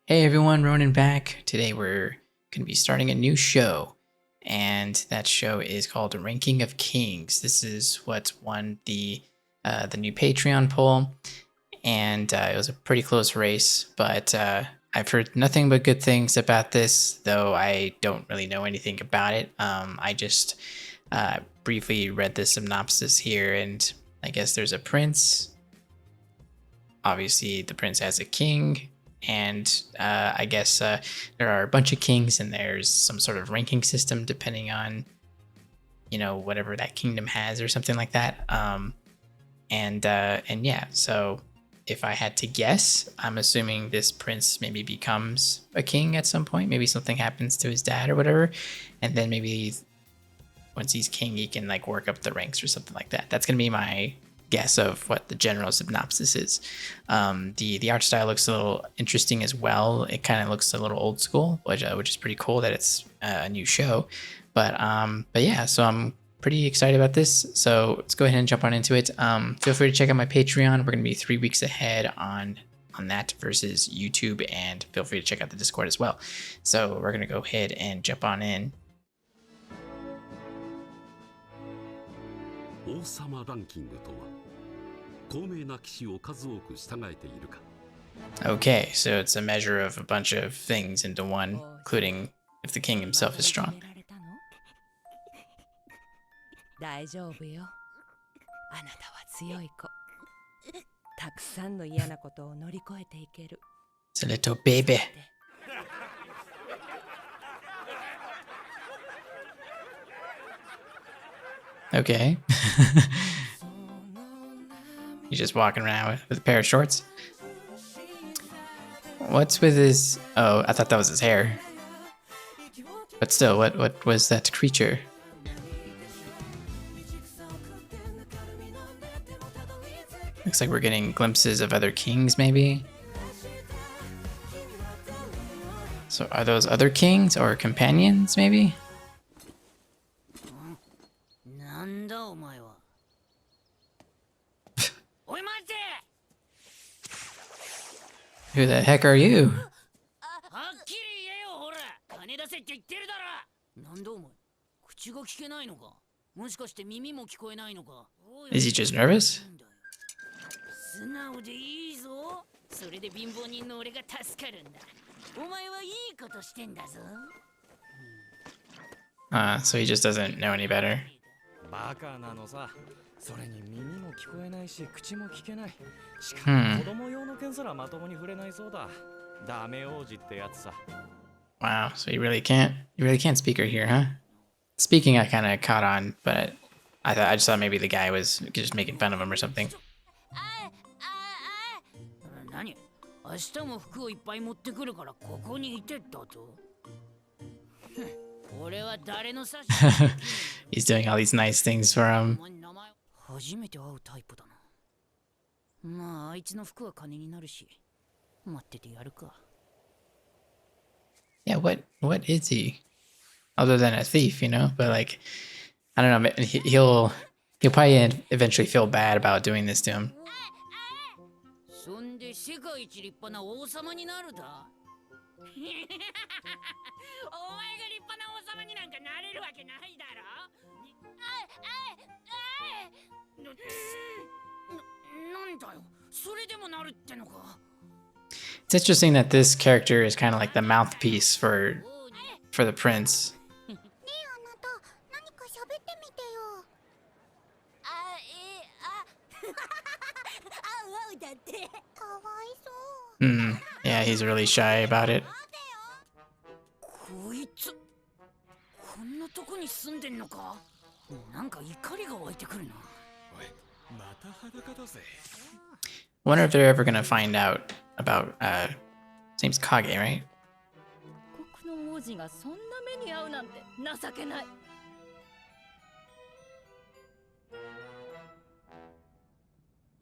Hey everyone, Ronan back. Today we're going to be starting a new show, and that show is called Ranking of Kings. This is what won the new Patreon poll, and it was a pretty close race. But I've heard nothing but good things about this, though I don't really know anything about it. I just briefly read the synopsis here, and I guess there's a prince. Obviously, the prince has a king, and I guess there are a bunch of kings, and there's some sort of ranking system depending on whatever that kingdom has or something like that. And yeah, so if I had to guess, I'm assuming this prince maybe becomes a king at some point. Maybe something happens to his dad or whatever, and then maybe once he's king, he can like work up the ranks or something like that. That's gonna be my guess of what the general synopsis is. The art style looks a little interesting as well. It kind of looks a little old school, which is pretty cool that it's a new show. But yeah, so I'm pretty excited about this. So let's go ahead and jump on into it. Feel free to check out my Patreon. We're gonna be 3 weeks ahead on that versus YouTube, and feel free to check out the Discord as well. So we're gonna go ahead and jump on in. 王様ランキングとは高名な騎士を数多く従えているか Okay, so it's a measure of a bunch of things into one, including if the king himself is strong. 大丈夫よ。あなたは強い子。たくさんの嫌なことを乗り越えていける。 It's a little baby. Okay. He's just walking around with a pair of shorts. What's with his... Oh, I thought that was his hair. But still, what was that creature? Looks like we're getting glimpses of other kings, maybe? So are those other kings or companions, maybe? Who the heck are you? Is he just nervous? So he just doesn't know any better. バカなのさ。それに耳も聞こえないし、口も聞けない。しかも子供用の剣すらまともに触れないそうだ。ダメ王子ってやつさ。Wow, so you really can't speak or hear, huh? Speaking I kind of caught on, but I just thought maybe the guy was just making fun of him or something. 何？明日も服をいっぱい持ってくるからここにいてったと。俺は誰の差し He's doing all these nice things for him. 初めて会うタイプだな。まああいつの服は金になるし、待っててやるか。Yeah, what is he? Other than a thief, you know? But like, I don't know. He'll probably eventually feel bad about doing this to him. そんで世界一立派な王様になるだ。お前が立派な王様になんかなれるわけないだろ。なんだよ。それでもなるってのか。It's interesting that this character is kind of like the mouthpiece for the prince. ねえあなた何か喋ってみてよ。あうだってかわいそう。Yeah, he's really shy about it. こいつこんなとこに住んでんのか。なんか怒りが湧いてくるな。おい、また裸だぜ。Wonder if they're ever gonna find out about his name's Kage, right? 国の王子がそんな目に遭うなんて情けない。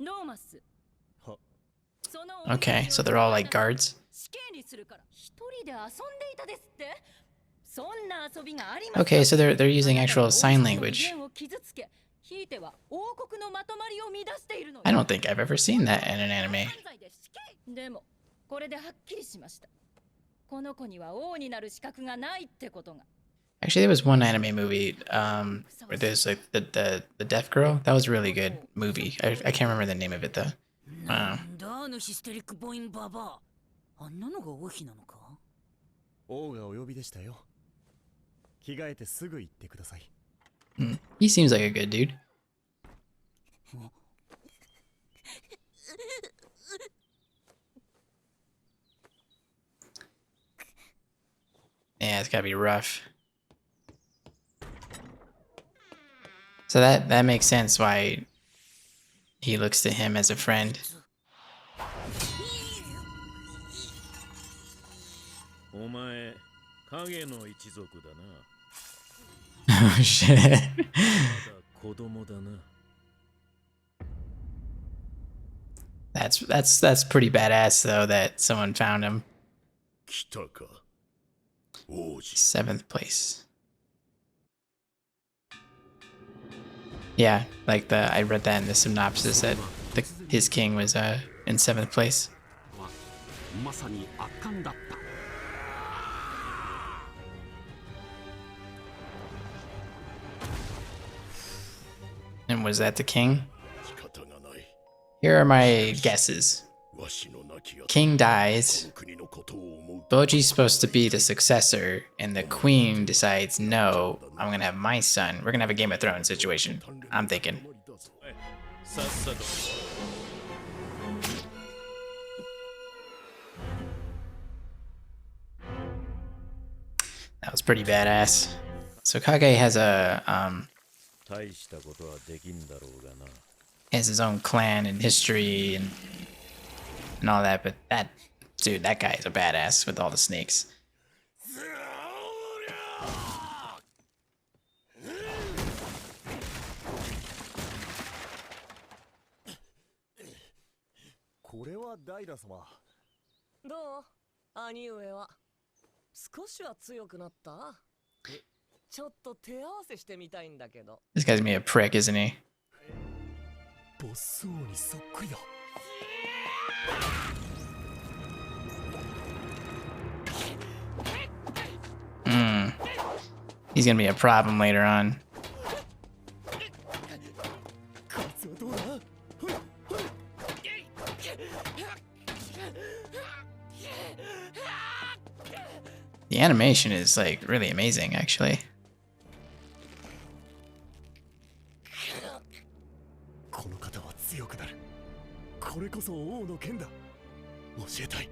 ノーマス。 Okay, so they're all like guards. Okay, so they're using actual sign language. I don't think I've ever seen that in an anime. この子には王になる資格がないってことが。 Actually, there was one anime movie where there's like the deaf girl. That was a really good movie. I can't remember the name of it though. なんだあのヒステリックボインババア。あんなのが王妃なのか？王がお呼びでしたよ。着替えてすぐ行ってください。He seems like a good dude. Yeah, it's gotta be rough. So that makes sense why he looks to him as a friend. お前、影の一族だな。 Oh shit. まだ子供だな。 That's pretty badass though that someone found him. 来たか。王子。 7th place. Yeah, like I read that in the synopsis that his king was in 7th place. まさに圧巻だった。 And was that the king? 仕方がない。 Here are my guesses. わしの亡き後、 King dies. 国のことを思う。 Boji's supposed to be the successor, and the queen decides, no, I'm gonna have my son. We're gonna have a Game of Thrones situation. I'm thinking. さっさと。 That was pretty badass. So Kage has a 大したことはできんだろうがな。 has his own clan and history and all that, but that dude, that guy is a badass with all the snakes. これはダイダ様。どう兄上は。少しは強くなった？ちょっと手合わせしてみたいんだけど。 This guy's gonna be a prick, isn't he? ボス王にそっくりだ。 He's gonna be a problem later on. こいつはどうだ？ The animation is like really amazing, actually. この方は強くなる。これこそ王の剣だ。教えたい。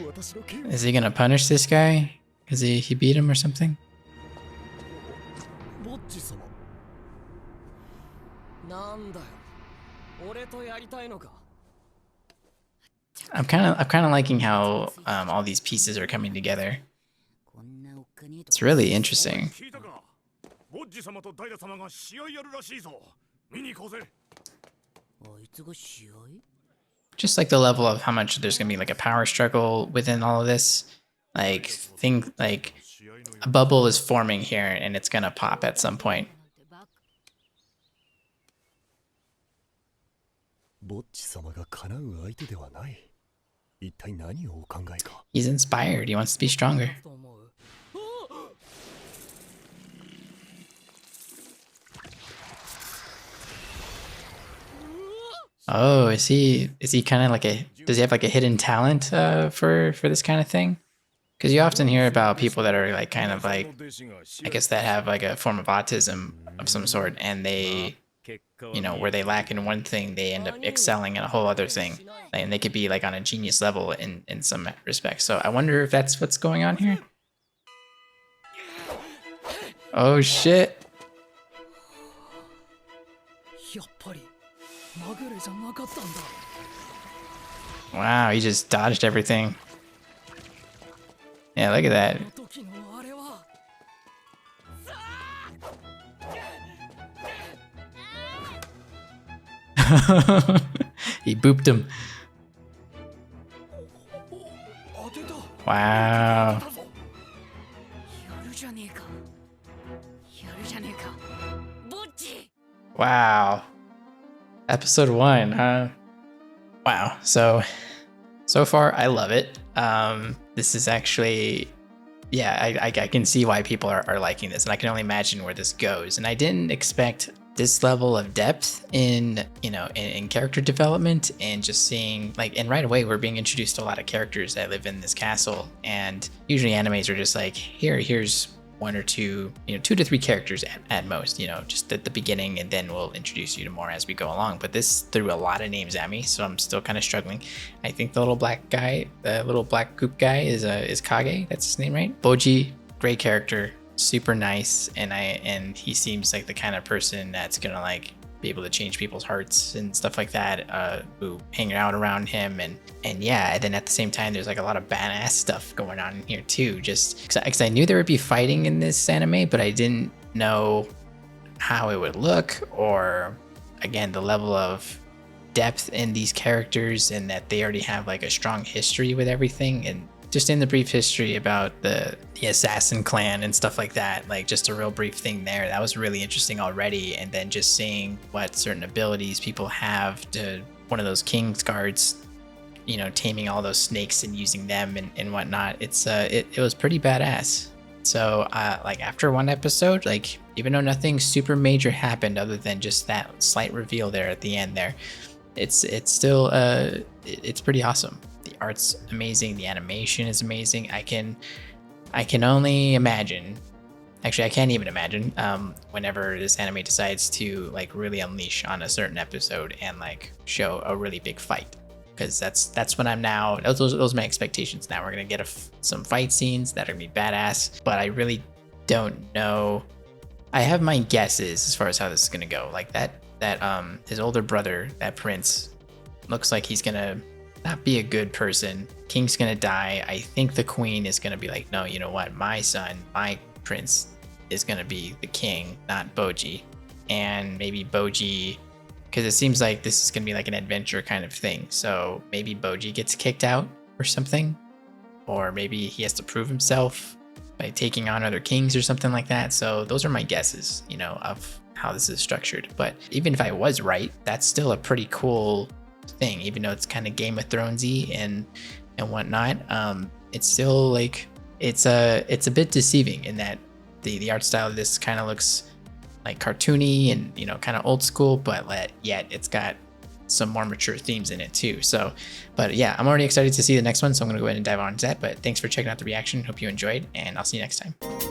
私の剣を。 Is he gonna punish this guy? Cause he beat him or something? ボッジ様。なんだよ。俺とやりたいのか。 I'm kind of liking how all these pieces are coming together. こんなおっかねえと It's really interesting. 聞いたか。ボッジ様とダイダ様が試合やるらしいぞ。見に行こうぜ。あいつが試合？ Just like the level of how much there's gonna be like a power struggle within all of this. Like a bubble is forming here and it's gonna pop at some point. ボッジ様が叶う相手ではない。一体何をお考えか。 He's inspired. He wants to be stronger. と思う。 Oh, is he kind of like does he have like a hidden talent for this kind of thing? Because you often hear about people that are like kind of like, I guess that have like a form of autism of some sort, and they, you know, where they lack in one thing, they end up excelling in a whole other thing, and they could be like on a genius level in some respects. So I wonder if that's what's going on here. Oh shit. やっぱりまぐれじゃなかったんだ。 Wow, he just dodged everything. Yeah, look at that. あの時のあれは。 He booped him. 当てた。 Wow. やるじゃねえか。やるじゃねえか。ボッチ。 Wow. Episode 1, huh? Wow. So far I love it. this is actually, yeah, I can see why people are liking this, and I can only imagine where this goes. And I didn't expect this level of depth in, you know, in character development, and just seeing like, and right away we're being introduced to a lot of characters that live in this castle. And usually animes are just like, here's 1 or 2, you know, 2 to 3 characters at most, you know, just at the beginning, and then we'll introduce you to more as we go along. But this threw a lot of names at me, so I'm still kind of struggling. I think the little black guy, the little black goop guy is Kage. That's his name, right? Boji, great character, super nice, and he seems like the kind of person that's gonna like be able to change people's hearts and stuff like that, who hang out around him. And yeah, and then at the same time there's like a lot of badass stuff going on in here too, just because I knew there would be fighting in this anime, but I didn't know how it would look, or again the level of depth in these characters, and that they already have like a strong history with everything. And just in the brief history about the assassin clan and stuff like that, like just a real brief thing there, that was really interesting already. And then just seeing what certain abilities people have, to one of those king's guards, you know, taming all those snakes and using them and whatnot, it was pretty badass. So like after 1 episode, like even though nothing super major happened other than just that slight reveal there at the end there, it's still it's pretty awesome. The art's amazing, the animation is amazing. I can only imagine, actually I can't even imagine, whenever this anime decides to like really unleash on a certain episode and like show a really big fight, because that's what I'm now, those are my expectations now. We're gonna get some fight scenes that are gonna be badass, but I really don't know. I have my guesses as far as how this is gonna go. Like that his older brother, that prince, looks like he's gonna not be a good person. King's gonna die. I think the queen is gonna be like, no, you know what, my son, my prince is gonna be the king, not Boji. And maybe Boji, because it seems like this is gonna be like an adventure kind of thing, so maybe Boji gets kicked out or something, or maybe he has to prove himself by taking on other kings or something like that. So those are my guesses, you know, of how this is structured. But even if I was right, that's still a pretty cool thing, even though it's kind of Game of Thronesy and whatnot. It's still like, it's a bit deceiving in that the art style of this kind of looks like cartoony and, you know, kind of old school, but yet it's got some more mature themes in it too. So, but yeah, I'm already excited to see the next one, so I'm gonna go ahead and dive on into that. But thanks for checking out the reaction. Hope you enjoyed, and I'll see you next time.